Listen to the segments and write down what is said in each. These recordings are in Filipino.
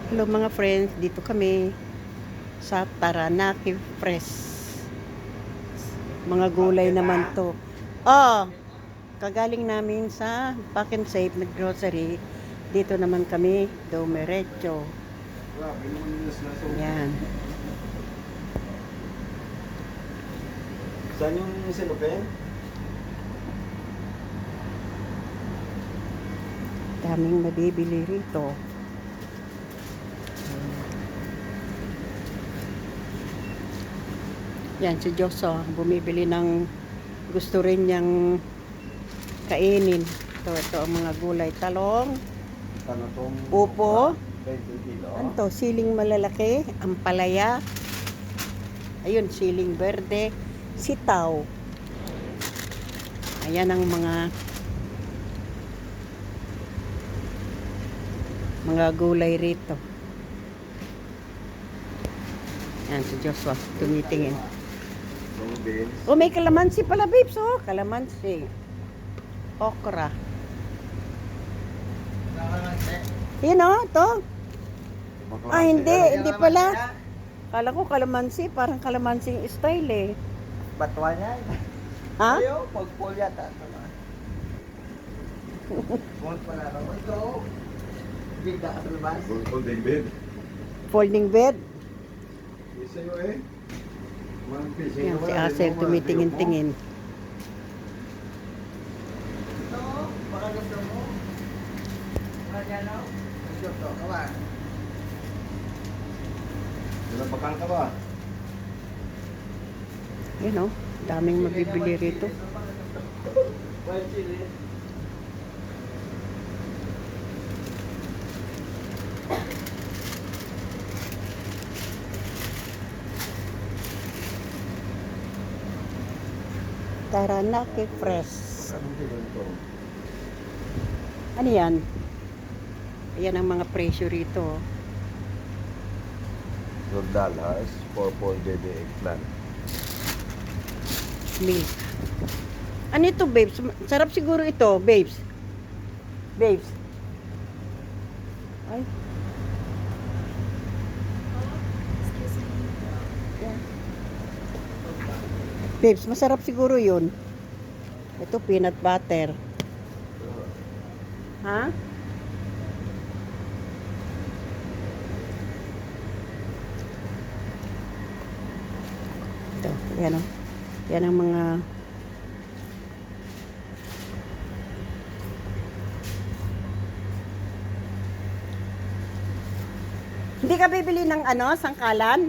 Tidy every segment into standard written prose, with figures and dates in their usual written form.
Hello mga friends, dito kami sa Taranaki Fresh. Mga gulay naman to. Oh, kagaling namin sa Pack and Save na grocery. Dito naman kami, Dumiretso. Yan. Saan yung silupin? Daming nabibili rito. Yan, si Joso, bumibili ng gusto rin niyang kainin. Ito ang mga gulay. Talong, upo, ano to, siling malalaki, ampalaya, ayun, siling berde, sitaw. Ayan ang mga gulay rito. Yan, si Joshua, tumitingin. Oh, may kalamansi pala, babes. Oh, kalamansi. Okra. Yan oh, to. Ah, hindi pala. Kala ko kalamansi, parang kalamansi style eh. Batwa niya. Ha? Ayaw, pag-pull yata. Gold pala naman ito. Bigda ka sa labas. Folding bed. Folding bed. Isa yun eh. Yan, si Asel tumitingin-tingin. Ito, baka gusto mo. Baka yan o. Gusto to, kawa. Ilang bakal ka ba? Yan oh, daming mabibili rito. Wild chili. Taranaki Fresh. Anong kilo ito? Ano yan? Ayan ang mga presyo rito. $2 for baby eggplant. Milk. Ano ito, babes? Sarap siguro ito, babes. Babes. Ay. Babes, masarap siguro yun. Ito, peanut butter. Ha? Ito, yan o. Yan ang mga hindi ka bibili ng ano, sangkalan?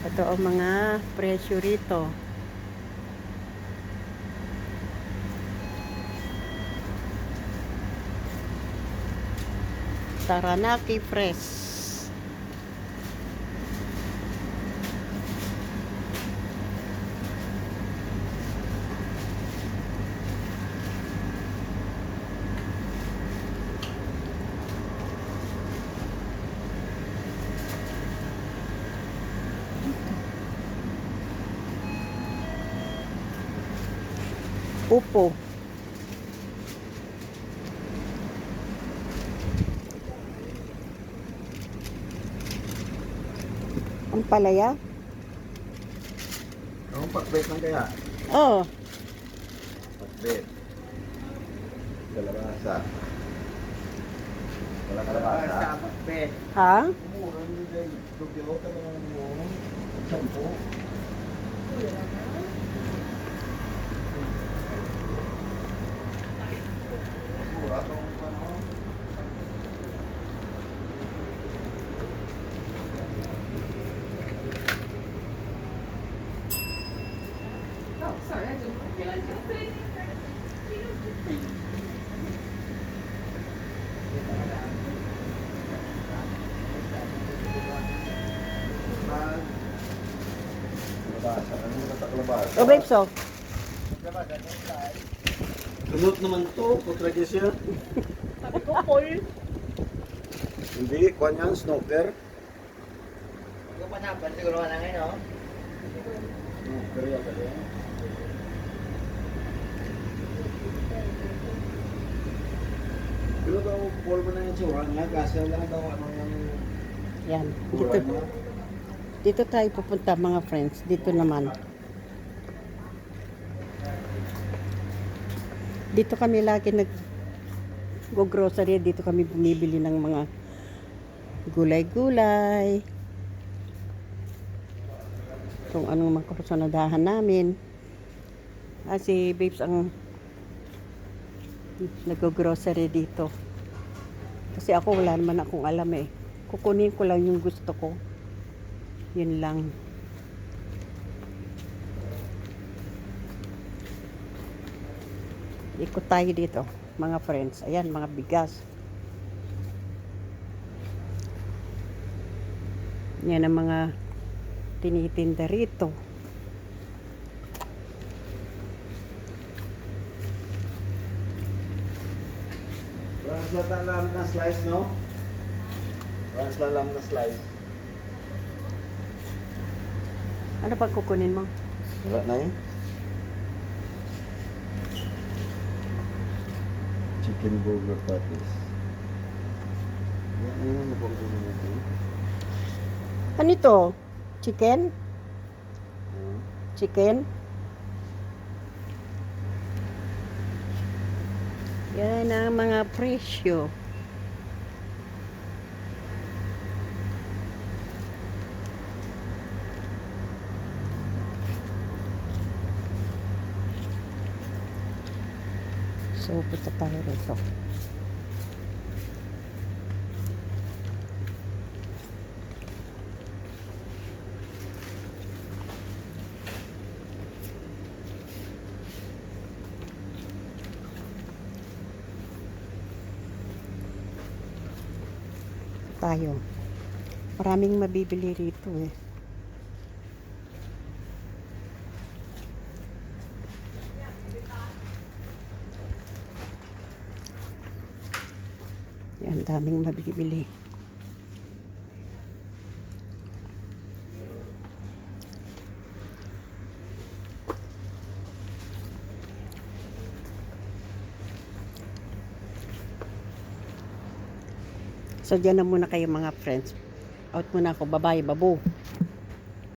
Ito ang mga presyo rito. Taranaki Fresh. Upo. Ang palaya? Anong pakbet lang kaya? Oh, Pakbet. Kalabasa. Wala Kalabasa, kalabasa. pakbet. ha? Mura nyo dyan. Dugyo ka naman mo. Sampo. Mura tong ano. Kalabasa. Ano yung nasa kalabasa? Oh, babes, oh. Lunot naman to, kontra siya. Sabi ko, Paul. Hindi, kwan yan, snoker. Yung panapan, siguro ka na ngayon, no? Snoker yan. Simple mo na yung tsura niya. Kasi lang daw ano yung Yan. tsura Dito, niya. dito tayo pupunta mga friends. Dito naman. Dito kami lagi nag-grocery. Dito kami bumibili ng mga gulay-gulay. Kung anong mga kursunadahan namin. Si Babes ang nag-grocery dito. Kasi ako wala naman akong alam eh. Kukunin ko lang yung gusto ko. Yun lang. Ikot tayo dito, mga friends. Ayan, mga bigas. Yan ang mga tinitinda rito. Translate lang lang na slice, no? Translate lang na slice. Ano pag kukunin mo? Wala na yun. Chicken burger patties. Yan yun, napagkunin natin. Ano ito? Chicken? Hmm. Chicken? Yan ang mga presyo. So, punta tayo rito. Tayo. Maraming mabibili rito eh. Yan, daming mabibili. So, dyan na muna kayo mga friends. Out muna ako. Bye-bye, babu.